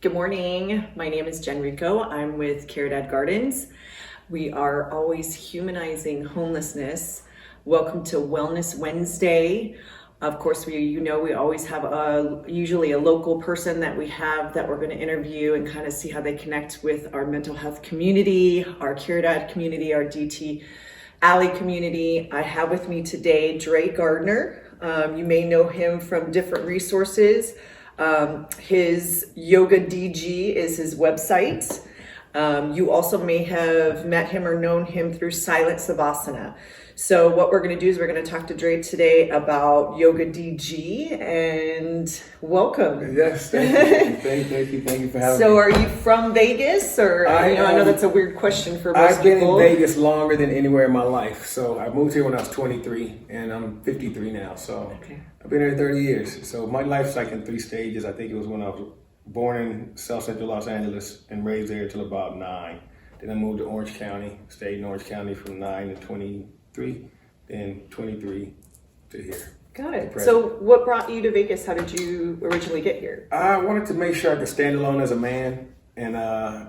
Good morning. My name is Jen Rico. I'm with Caridad Gardens. We are always humanizing homelessness. Welcome to Wellness Wednesday. Of course, we always have usually a local person that we have that we're going to interview and kind of see how they connect with our mental health community, our Caridad community, our DT Alley community. I have with me today Dray Gardner. You may know him from different resources. His Yoga DG is his website. You also may have met him or known him through Silent Savasana. So what we're going to do is we're going to talk to Dray today about Yoga DG, and welcome. Yes, thank you. Thank you for having me. So are you from Vegas, or I know that's a weird question for most people. I've been in Vegas longer than anywhere in my life. So I moved here when I was 23, and I'm 53 now. So okay. I've been here 30 years. So my life's like in 3 stages. I think it was when I was born in South Central Los Angeles and raised there until about 9. Then I moved to Orange County, stayed in Orange County from 9 to 23, then 23 to here. Got it. So what brought you to Vegas? How did you originally get here? I wanted to make sure I could stand alone as a man. And,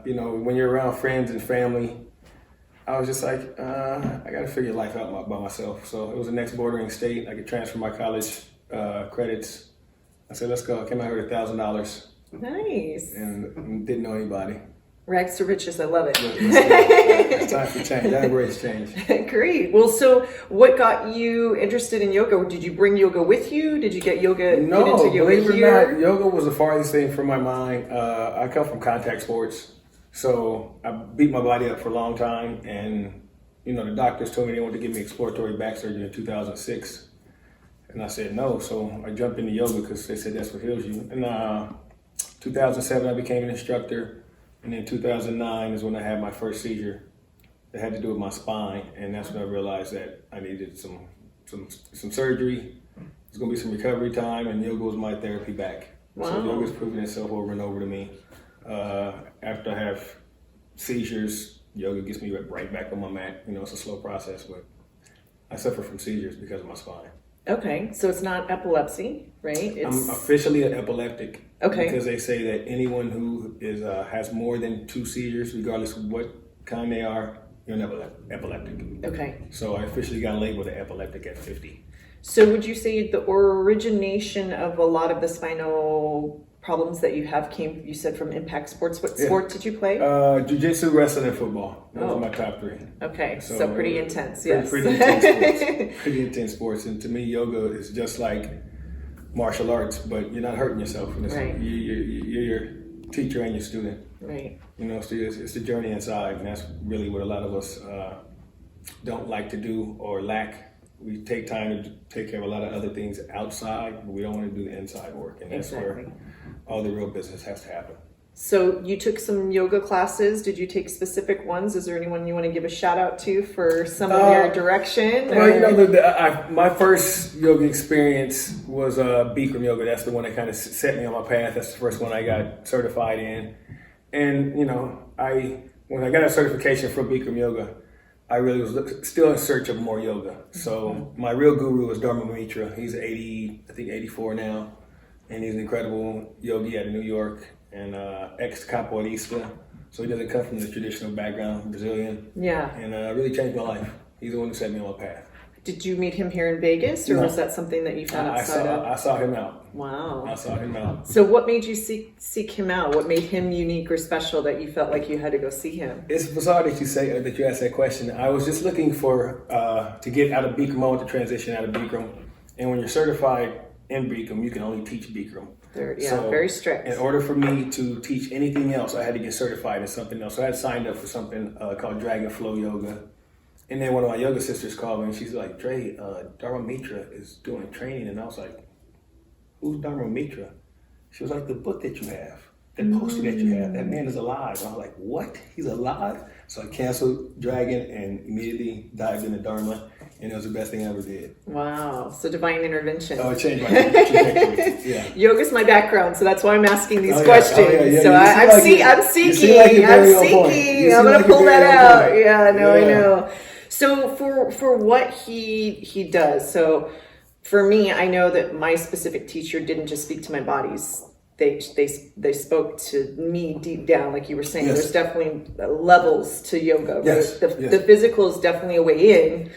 when you're around friends and family, I was just like, I got to figure life out by myself. So it was the next bordering state. I could transfer my college credits. I said, let's go. I came out here with $1,000. Nice. And didn't know anybody. Rags to riches, I love it. It's time for change. That embrace change. Great. Well, so what got you interested in yoga? Did you bring yoga with you? Did you get yoga? No, into yoga believe it or here? not, yoga was the farthest thing from my mind. I come from contact sports, so I beat my body up for a long time, and the doctors told me they wanted to give me exploratory back surgery in 2006, and I said no. So I jumped into yoga because they said that's what heals you. And 2007, I became an instructor. And then 2009 is when I had my first seizure that had to do with my spine, and that's when I realized that I needed some surgery. There's going to be some recovery time, and yoga was my therapy back. Wow. So yoga's proven itself over and over to me. After I have seizures, yoga gets me right back on my mat. It's a slow process, but I suffer from seizures because of my spine. Okay, so it's not epilepsy, right? I'm officially an epileptic. Okay. Because they say that anyone who has more than 2 seizures, regardless of what kind they are, you're an epileptic. Okay. So I officially got labeled an epileptic at 50. So would you say the origination of a lot of the spinal problems that you have came, you said, from impact sports? What sport did you play? Jiu-jitsu, wrestling, and football. Those are my top 3. Okay, so pretty intense, yes. Pretty intense sports. Pretty intense sports. And to me, yoga is just like martial arts, but you're not hurting yourself. Right. You're your teacher and your student. Right. So it's the journey inside, and that's really what a lot of us don't like to do or lack. We take time to take care of a lot of other things outside, but we don't want to do the inside work, and that's where all the real business has to happen. So you took some yoga classes. Did you take specific ones? Is there anyone you want to give a shout out to for some of your direction? Well, my first yoga experience was Bikram Yoga. That's the one that kind of set me on my path. That's the first one I got certified in. And, when I got a certification for Bikram Yoga, I really was still in search of more yoga. So my real guru was Dharma Mitra. He's 84 now. And he's an incredible yogi out of New York and ex-capoeirista. So he doesn't come from the traditional background, Brazilian. Yeah. And really changed my life. He's the one who set me on my path. Did you meet him here in Vegas, or was that something that you found outside of? I saw him out. Wow. I saw him out. So what made you seek him out? What made him unique or special that you felt like you had to go see him? It's bizarre that you asked that question. I was just looking for to get out of Bikram. I want to transition out of Bikram. And when you're certified in Bikram, you can only teach Bikram. So very strict. In order for me to teach anything else, I had to get certified in something else. So I had signed up for something called Dragon Flow Yoga. And then one of my yoga sisters called me and she's like, Dray, Dharma Mitra is doing training. And I was like, who's Dharma Mitra? She was like, the book that you have, the poster that you have, that man is alive. And I was like, what? He's alive? So I canceled Dragon and immediately dived into Dharma. And it was the best thing I ever did. Wow. So divine intervention. Oh, it changed my trajectory. Yeah. Yoga's my background, so that's why I'm asking these questions. Yeah. So I'm seeking. I'm going to pull that out. Yeah, no, I know. So for what he does, so for me, I know that my specific teacher didn't just speak to my body's they spoke to me deep down, like you were saying. Yes. There's definitely levels to yoga. Yes. Right? The physical is definitely a way in,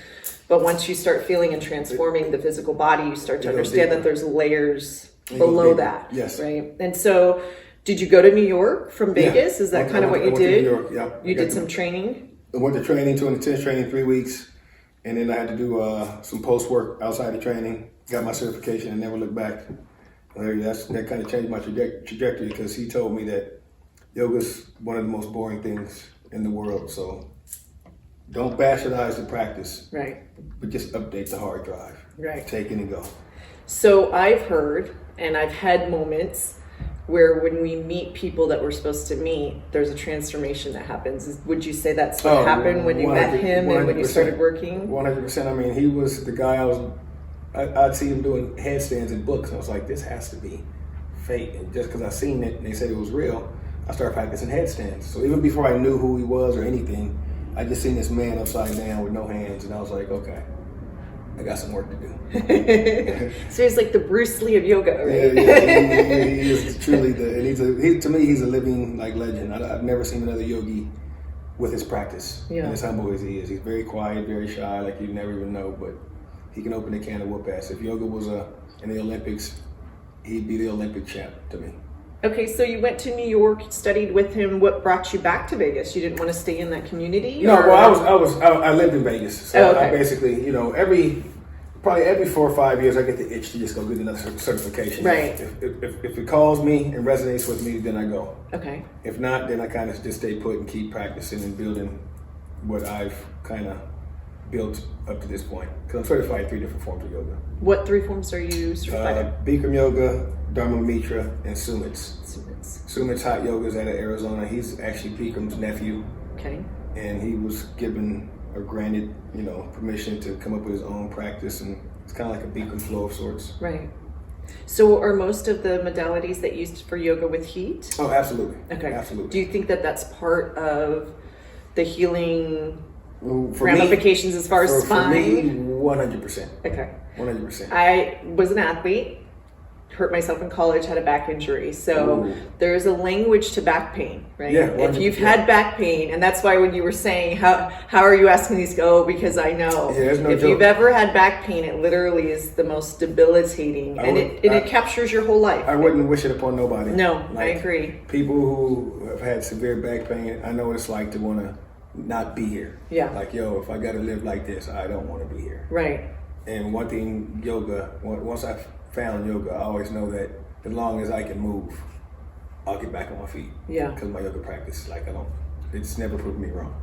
but once you start feeling and transforming the physical body, you start to understand that there's layers below that. Yes. Right. And so, did you go to New York from Vegas? Is that kind of what you did? New York, yeah. You did some training? I went to training, to an intense training, 3 weeks. And then I had to do some post work outside of training. Got my certification and never looked back. That kind of changed my trajectory, because he told me that yoga's one of the most boring things in the world. So don't bastardize the practice, Right. but just update the hard drive. Right. Take it and go. So I've heard, and I've had moments where when we meet people that we're supposed to meet, there's a transformation that happens. Would you say that's what happened when you met him and when you started working? 100%. I mean, he was the guy I'd see him doing headstands in books, and I was like, this has to be fake. And just because I seen it and they said it was real, I started practicing headstands. So even before I knew who he was or anything, I just seen this man upside down with no hands, and I was like, okay, I got some work to do. So he's like the Bruce Lee of yoga, right? Yeah, he is truly and to me, he's a living legend. I've never seen another yogi with his practice. Yeah. And as humble as he is. He's very quiet, very shy, like you'd never even know, but he can open a can of whoop ass. If yoga was in the Olympics, he'd be the Olympic champ to me. Okay, so you went to New York, studied with him. What brought you back to Vegas? You didn't want to stay in that community? No, or? well, I lived in Vegas, so okay. I basically, probably every 4 or 5 years, I get the itch to just go get another certification. Right. If it calls me and resonates with me, then I go. Okay. If not, then I kind of just stay put and keep practicing and building what I've kind of built up to this point. Because I'm certified in 3 different forms of yoga. What 3 forms are you certified in? Bikram Yoga, Dharma Mitra, and Sumit's. Sumit's. Hot Yoga is out of Arizona. He's actually Bikram's nephew. Okay. And he was given or granted, permission to come up with his own practice, and it's kind of like a Bikram flow of sorts. Right. So are most of the modalities that used for yoga with heat? Oh, absolutely. Okay. Absolutely. Do you think that that's part of the healing For ramifications as far as spine? For me, 100%. Okay. 100%. I was an athlete, hurt myself in college, had a back injury. So there is a language to back pain, right? Yeah, if you've had back pain, and that's why when you were saying, how are you asking these? Go, because I know. Yeah, there's no if joke. you've ever had back pain, it literally is the most debilitating, it captures your whole life. I wouldn't wish it upon nobody. No, I agree. People who have had severe back pain, I know what it's like to want to not be here. Yeah. Like, if I got to live like this, I don't want to be here. Right. And one thing, once I found yoga, I always know that as long as I can move, I'll get back on my feet. Yeah. Because my yoga practice, it's never proved me wrong.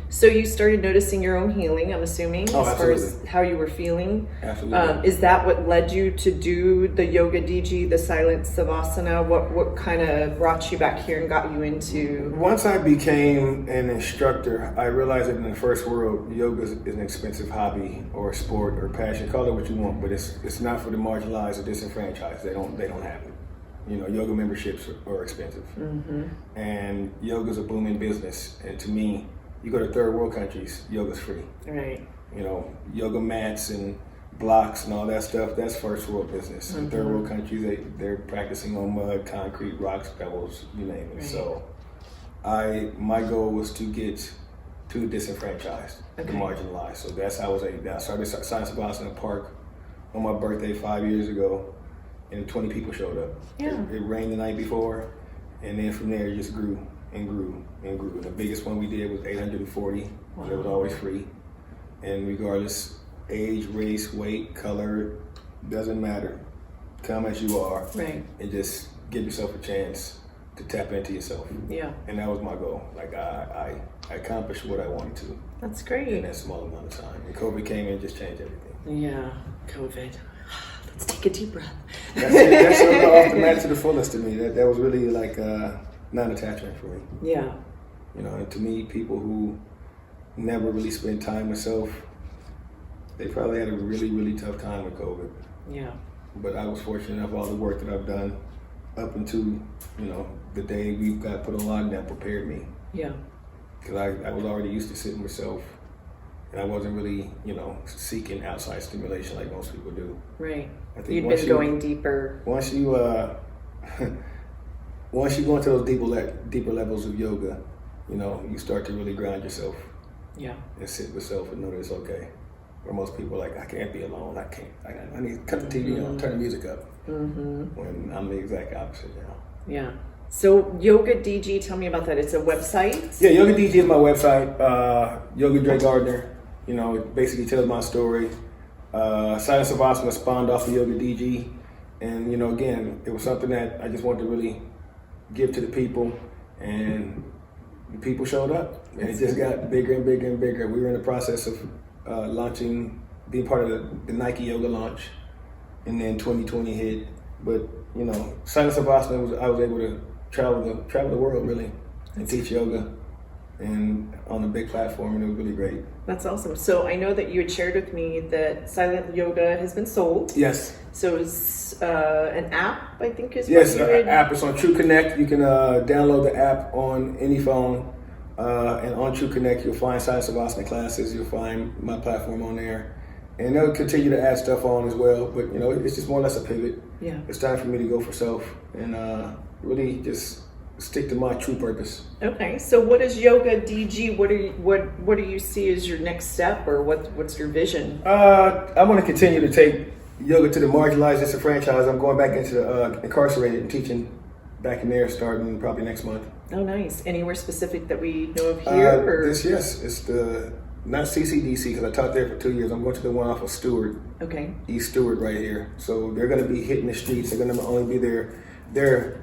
So you started noticing your own healing, I'm assuming, as far as how you were feeling. Absolutely. Is that what led you to do the yoga DG, the silent savasana? What kind of brought you back here and got you into? Once I became an instructor, I realized that in the first world, yoga is an expensive hobby or sport or passion. Call it what you want, but it's not for the marginalized or disenfranchised. They don't have it. Yoga memberships are expensive, and yoga's a booming business. And to me, you go to third world countries, yoga's free. Right. Yoga mats and blocks and all that stuff, that's first world business. In third world countries, they're practicing on mud, concrete, rocks, pebbles, you name it. Right. So my goal was to get to the disenfranchised, the marginalized. So that's how I started Science Savasana Park on my birthday 5 years ago, and 20 people showed up. Yeah. It rained the night before, and then from there it just grew and grew and grew. And the biggest one we did was 840. Wow. It was always free. And regardless, age, race, weight, color, doesn't matter. Come as you are. Right. And just give yourself a chance to tap into yourself. Yeah. And that was my goal. I accomplished what I wanted to. That's great. In that small amount of time. And COVID came in and just changed everything. Yeah, COVID. Let's take a deep breath. That showed off the mat to the fullest to me. That was really like non-attachment for me. Yeah. And to me, people who never really spend time with self, they probably had a really, really tough time with COVID. Yeah. But I was fortunate enough, all the work that I've done up until, the day we got put on lockdown prepared me. Yeah. Because I was already used to sitting with self, and I wasn't really, seeking outside stimulation like most people do. Right. I think You'd been going deeper. Once you, once you go into those deeper levels of yoga, you know, you start to really ground yourself. Yeah. And sit with self and know that it's okay. Where most people are like, I can't be alone. I need to cut the TV on, turn the music up. When I'm the exact opposite now. Yeah. So Yoga DG, tell me about that. It's a website? Yeah, Yoga DG is my website. Yoga Dray Gardner. You know, it basically tells my story. Silent Savasana spawned off of Yoga DG. And, you know, again, it was something that I just wanted to really give to the people. And the people showed up. And it just got bigger and bigger and bigger. We were in the process of launching, being part of the Nike Yoga launch. And then 2020 hit. But, you know, Silent Savasana, I was able to travel the world, really, and teach yoga. And on a big platform, and it was really great. That's awesome. So I know that you had shared with me that silent yoga has been sold. Yes. So it's an app, I think is yes, what you had. App. It's on True Connect. You can download the app on any phone. And on True Connect, you'll find Silent Savasana classes. You'll find my platform on there. And they'll continue to add stuff on as well. But, you know, it's just more or less a pivot. Yeah. It's time for me to go for self and really just stick to my true purpose. Okay, so what is Yoga DG? What do you see as your next step, or what's your vision? I want to continue to take yoga to the marginalized, disenfranchised. I'm going back into the incarcerated and teaching back in there starting probably next month. Oh, nice. Anywhere specific that we know of here? Yes, it's the not CCDC because I taught there for 2 years. I'm going to the one off of Stewart. Okay. East Stewart right here. So they're going to be hitting the streets. They're going to only be there. They're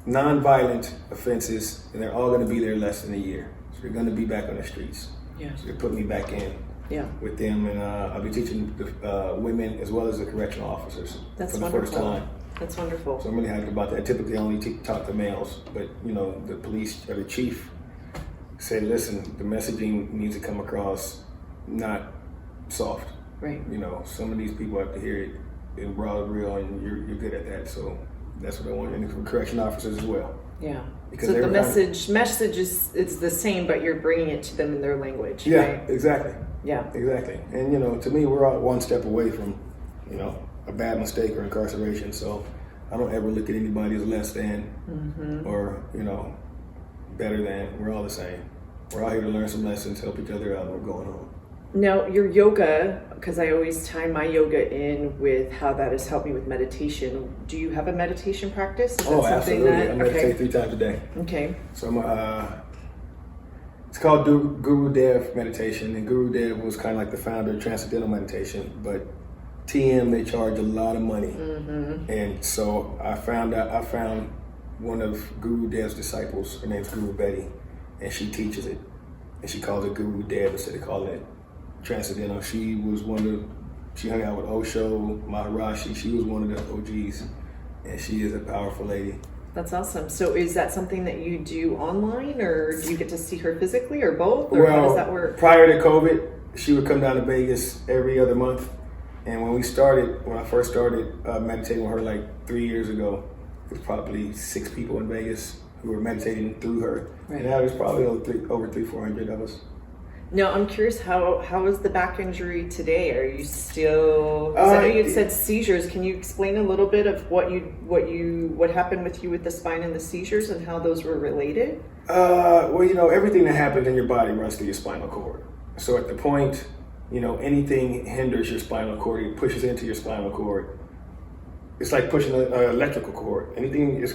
non-violent offenses, and they're all going to be there less than a year. So they're going to be back on the streets. Yeah. So they put me back in. Yeah. With them, and I'll be teaching the women as well as the correctional officers That's for the wonderful. first time. That's wonderful. So I'm really happy about that. I typically only talk to males, but you know, the police or the chief said, listen, the messaging needs to come across not soft. Right. You know, some of these people have to hear it in raw and real, and you're good at that. So that's what I want, and for correction officers as well. Yeah. Because so the message is the same, but you're bringing it to them in their language. Yeah, right? exactly. Yeah. Exactly. And you know, to me, we're all one step away from, you know, a bad mistake or incarceration. So I don't ever look at anybody as less than or, you know, better than. We're all the same. We're all here to learn some lessons, help each other out, and we're going home. Now, your yoga, because I always tie my yoga in with how that has helped me with meditation. Do you have a meditation practice? Is that something absolutely. that, I meditate 3 times a day. Okay. So it's called Guru Dev meditation, and Guru Dev was kind of like the founder of Transcendental Meditation, but TM, they charge a lot of money. And so I found one of Guru Dev's disciples. Her name's Guru Betty, and she teaches it, and she calls it Guru Dev instead of calling it Transcendental. She hung out with Osho, Maharishi. She was one of the OGs, and she is a powerful lady. That's awesome. So is that something that you do online, or do you get to see her physically, or both, or how does that work? Prior to COVID, she would come down to Vegas every other month. And when I first started meditating with her like 3 years ago, there was probably 6 people in Vegas who were meditating through her. Right. And now there's probably over 300-400 of us. Now I'm curious, how is the back injury today? Are you still? I know you said seizures. Can you explain a little bit of what happened with you with the spine and the seizures and how those were related? Well, you know, everything that happens in your body runs through your spinal cord. So at the point, you know, anything hinders your spinal cord, it pushes into your spinal cord. It's like pushing an electrical cord. Anything is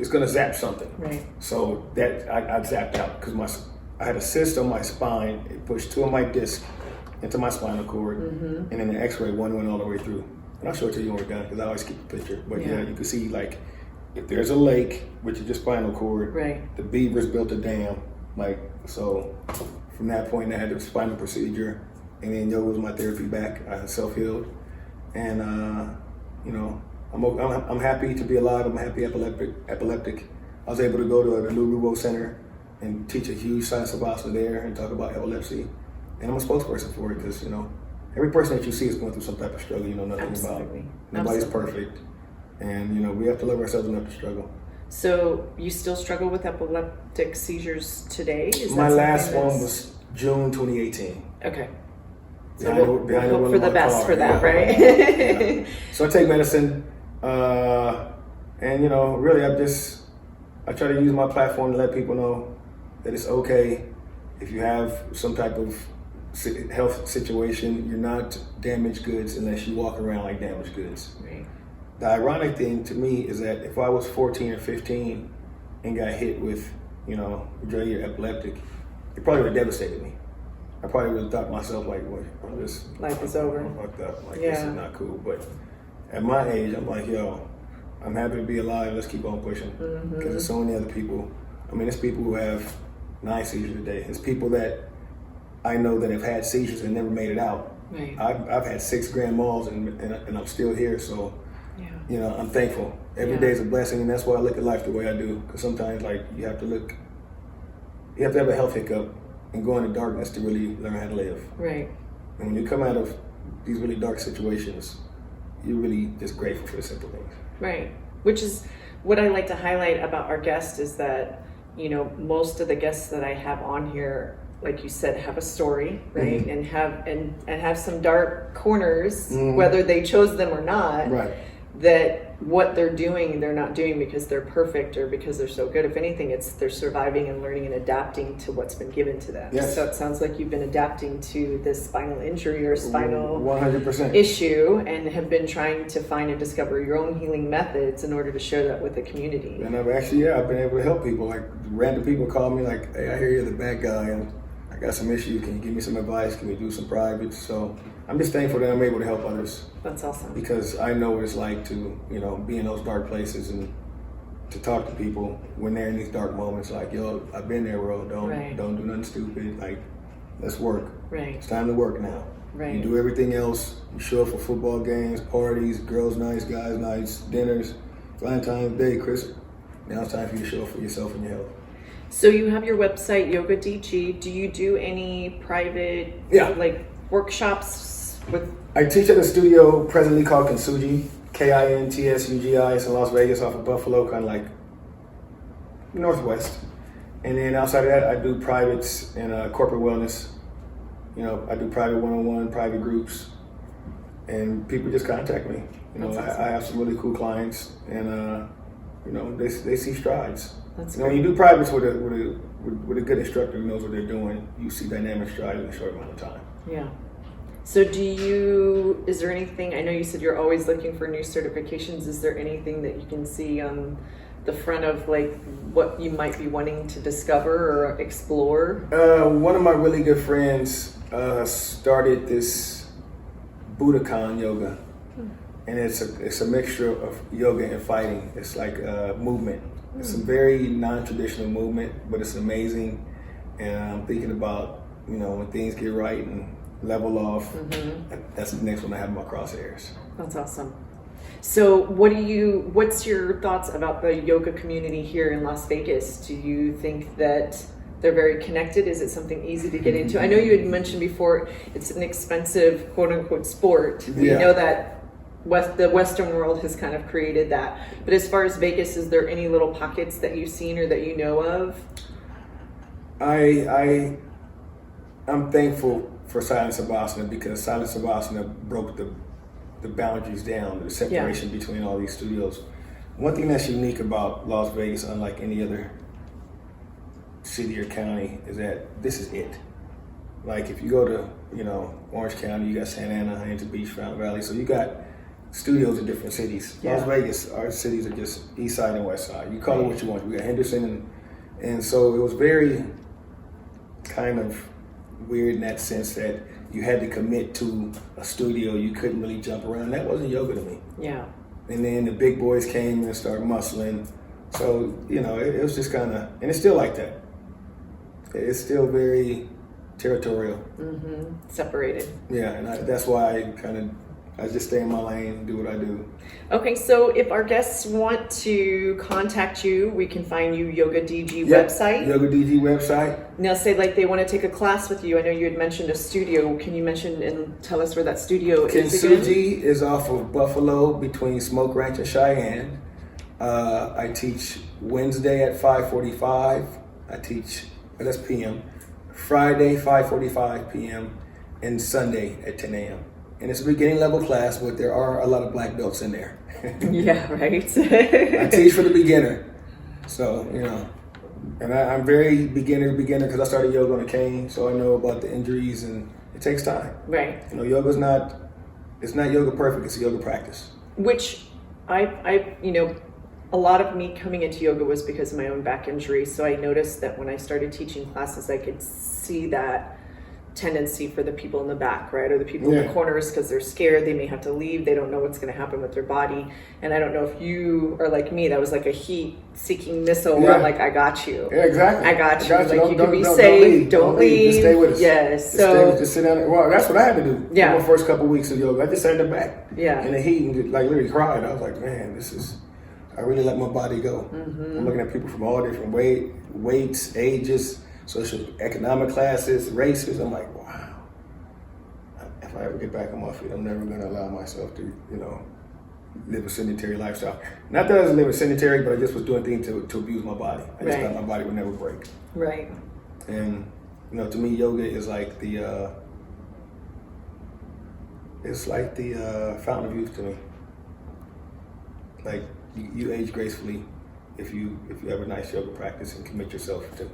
going to zap something. Right. So that I zapped out because I had a cyst on my spine. It pushed 2 of my discs into my spinal cord, and then the X-ray one went all the way through. And I'll show it to you when we're done because I always keep a picture. But yeah, you can see like if there's a lake, which is your spinal cord, right? The beavers built a dam, like so. From that point, I had the spinal procedure, and then yoga was my therapy back. I self-healed, and you know, I'm happy to be alive. I'm happy epileptic. I was able to go to the Lou Rubo Center and teach a huge science savasana there and talk about epilepsy. And I'm a spokesperson for it because, you know, every person that you see is going through some type of struggle you know nothing about. Nobody's perfect. And, you know, we have to love ourselves enough to struggle. So you still struggle with epileptic seizures today? My last one was June 2018. Okay. So we'll hope for the best for that, right? Yeah. So I take medicine, and, you know, really I try to use my platform to let people know that it's okay if you have some type of health situation. You're not damaged goods unless you walk around like damaged goods. Right. The ironic thing to me is that if I was 14 or 15 and got hit with, Dray or epileptic, it probably would have devastated me. I probably would have thought to myself, like, what, this Life is over. I'm fucked up. Like, this is not cool. But at my age, I'm like, yo, I'm happy to be alive. Let's keep on pushing. Because there's so many other people. I mean, there's people who have 9 seizures a day. There's people that I know that have had seizures and never made it out. Right. I've had 6 grand malls and I'm still here. So, I'm thankful. Every day is a blessing, and that's why I look at life the way I do. Because sometimes, like, you have to have a health hiccup and go into darkness to really learn how to live. Right. And when you come out of these really dark situations, you're really just grateful for the simple things. Right. Which is what I like to highlight about our guests is that, most of the guests that I have on here, like you said, have a story, right? And have some dark corners, whether they chose them or not. Right. That what they're doing, they're not doing because they're perfect or because they're so good. If anything, it's they're surviving and learning and adapting to what's been given to them. Yes. So it sounds like you've been adapting to this spinal injury or spinal 100% issue and have been trying to find and discover your own healing methods in order to share that with the community. And I've been able to help people. Like, random people call me like, hey, I hear you're the bad guy and I got some issues. Can you give me some advice? Can we do some privates? So I'm just thankful that I'm able to help others. That's awesome. Because I know what it's like to, be in those dark places and to talk to people when they're in these dark moments. Like, yo, I've been there, bro. Don't do nothing stupid. Like, let's work. Right. It's time to work now. Right. You do everything else. You show up for football games, parties, girls' nights, guys' nights, dinners, Valentine's Day, Christmas. Now it's time for you to show up for yourself and your health. So you have your website, Yoga DG. Do you do any private, workshops with? I teach at a studio presently called Kintsugi, Kintsugi. It's in Las Vegas off of Buffalo, kind of like northwest. And then outside of that, I do privates and corporate wellness. I do private one-on-one, private groups, and people just contact me. Awesome. I have some really cool clients, and they see strides. That's when you do privates with a good instructor who knows what they're doing, you see dynamic strides in a short amount of time. Yeah. So is there anything, I know you said you're always looking for new certifications. Is there anything that you can see on the front of like what you might be wanting to discover or explore? One of my really good friends started this Bikram Yoga. And it's a mixture of yoga and fighting. It's like a movement. It's a very non-traditional movement, but it's amazing. And I'm thinking about, when things get right and level off, that's the next one I have in my crosshairs. That's awesome. So what's your thoughts about the yoga community here in Las Vegas? Do you think that they're very connected? Is it something easy to get into? I know you had mentioned before it's an expensive quote unquote sport. We know that the Western world has kind of created that. But as far as Vegas, is there any little pockets that you've seen or that you know of? I'm thankful for Silent Savasana because Silent Savasana broke the boundaries down, the separation between all these studios. One thing that's unique about Las Vegas, unlike any other city or county, is that this is it. Like if you go to, Orange County, you got Santa Ana, Huntington Beach, Fountain Valley, so you got studios in different cities. Las Vegas, our cities are just east side and west side. You call it what you want. We got Henderson, and so it was very kind of weird in that sense that you had to commit to a studio. You couldn't really jump around. That wasn't yoga to me. Yeah. And then the big boys came and started muscling. So, it was just kind of, and it's still like that. It's still very territorial. Separated. Yeah, and that's why I just stay in my lane and do what I do. Okay, so if our guests want to contact you, we can find you Yoga DG website. Yoga DG website. Now say like they want to take a class with you. I know you had mentioned a studio. Can you mention and tell us where that studio is again? Kintsugi is off of Buffalo between Smoke Ranch and Cheyenne. I teach Wednesday at 5:45. That's p.m. Friday 5:45 p.m. and Sunday at 10 a.m. And it's a beginning level class, but there are a lot of black belts in there. Yeah, right. I teach for the beginner. So, and I'm very beginner because I started yoga on a cane, so I know about the injuries, and it takes time. Right. Yoga's it's not yoga perfect, it's a yoga practice. Which a lot of me coming into yoga was because of my own back injury. So I noticed that when I started teaching classes, I could see that tendency for the people in the back, right? Or the people in the corners, because they're scared, they may have to leave, they don't know what's going to happen with their body. And I don't know if you are like me, that was like a heat-seeking missile where I'm like, I got you. Yeah, exactly. I got you. Like, you can be safe, don't leave. Just stay with us. Yes. Just sit down. Well, that's what I had to do. Yeah. For my first couple of weeks of yoga, I just sat in the back. Yeah. In the heat and like literally cried. I was like, man, I really let my body go. Mm-hmm. I'm looking at people from all different weights, ages, socioeconomic classes, races. I'm like, wow. If I ever get back on my feet, I'm never going to allow myself to, live a sedentary lifestyle. Not that I was living sedentary, but I just was doing things to abuse my body. I just thought my body would never break. Right. And, to me, yoga is like the fountain of youth to me. Like, you age gracefully if you have a nice yoga practice and commit yourself to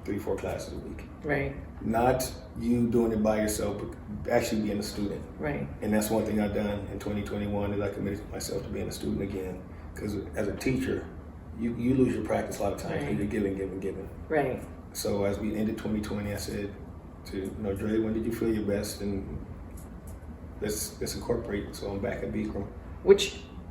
3-4 classes a week. Right. Not you doing it by yourself, but actually being a student. Right. And that's one thing I've done in 2021 is I committed myself to being a student again. Because as a teacher, you lose your practice a lot of times and you're giving. Right. So as we ended 2020, I said to Dray, when did you feel your best? And let's incorporate. So I'm back at Bikram.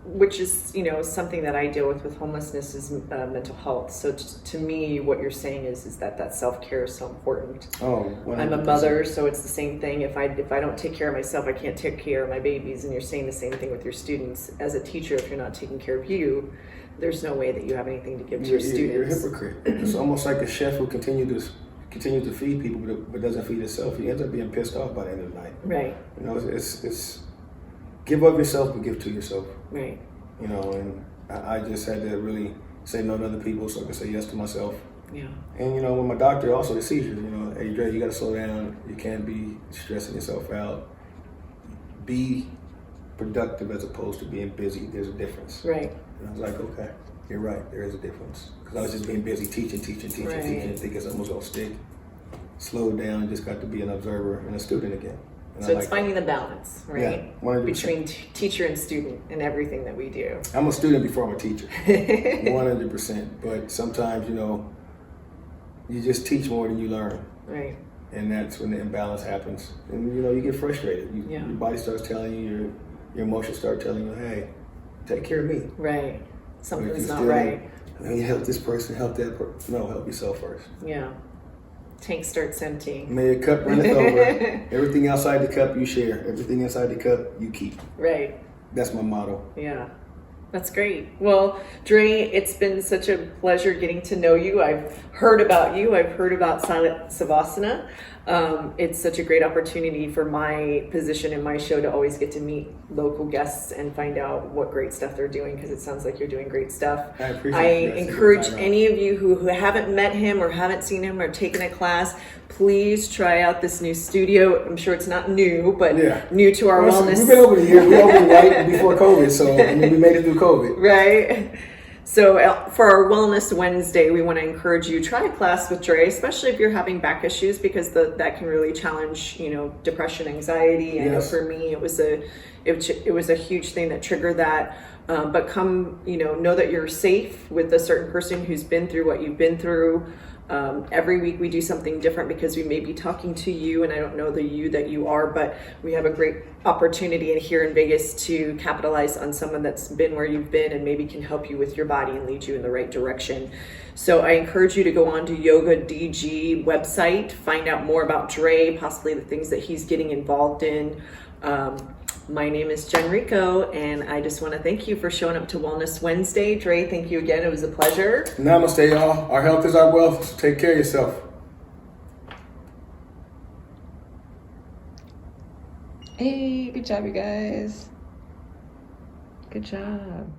Which is, something that I deal with homelessness is mental health. So to me, what you're saying is that self-care is so important. Oh, 100%. I'm a mother, so it's the same thing. If I don't take care of myself, I can't take care of my babies. And you're saying the same thing with your students. As a teacher, if you're not taking care of you, there's no way that you have anything to give to your students. You're a hypocrite. It's almost like a chef who continues to feed people but doesn't feed himself. He ends up being pissed off by the end of the night. Right. It's give of yourself but give to yourself. Right. And I just had to really say no to other people so I could say yes to myself. Yeah. And with my doctor, also the seizures, hey Dray, you got to slow down. You can't be stressing yourself out. Be productive as opposed to being busy. There's a difference. Right. And I was like, okay, you're right. There is a difference. Because I was just being busy teaching, thinking it's almost gonna stick. Slow down and just got to be an observer and a student again. And so it's finding the balance, right? Yeah, 100%. Between teacher and student in everything that we do. I'm a student before I'm a teacher, 100%. But sometimes, you just teach more than you learn. Right. And that's when the imbalance happens. And, you get frustrated. Your body starts telling you, your emotions start telling you, hey, take care of me. Right. Something's not right. You help this person, help that person. No, help yourself first. Yeah. Tank starts emptying. May your cup runneth over. Everything outside the cup you share. Everything inside the cup you keep. Right. That's my motto. Yeah. That's great. Well, Dray, it's been such a pleasure getting to know you. I've heard about you. I've heard about Silent Savasana. It's such a great opportunity for my position in my show to always get to meet local guests and find out what great stuff they're doing, because it sounds like you're doing great stuff. I encourage any of you who haven't met him or haven't seen him or taken a class, please try out this new studio. I'm sure it's not new, but new to our wellness. We've been over here. We opened right before COVID, so we made it through COVID. Right. So for our Wellness Wednesday, we want to encourage you, try a class with Dray, especially if you're having back issues, because that can really challenge, depression, anxiety. I know for me, it was a huge thing that triggered that. But come, know that you're safe with a certain person who's been through what you've been through. Every week we do something different because we may be talking to you, and I don't know the you that you are, but we have a great opportunity in here in Vegas to capitalize on someone that's been where you've been and maybe can help you with your body and lead you in the right direction. So I encourage you to go on to Yoga DG website, find out more about Dray, possibly the things that he's getting involved in. My name is Jen Rico, and I just want to thank you for showing up to Wellness Wednesday. Dray, thank you again. It was a pleasure. Namaste, y'all. Our health is our wealth, so take care of yourself. Hey, good job, you guys. Good job.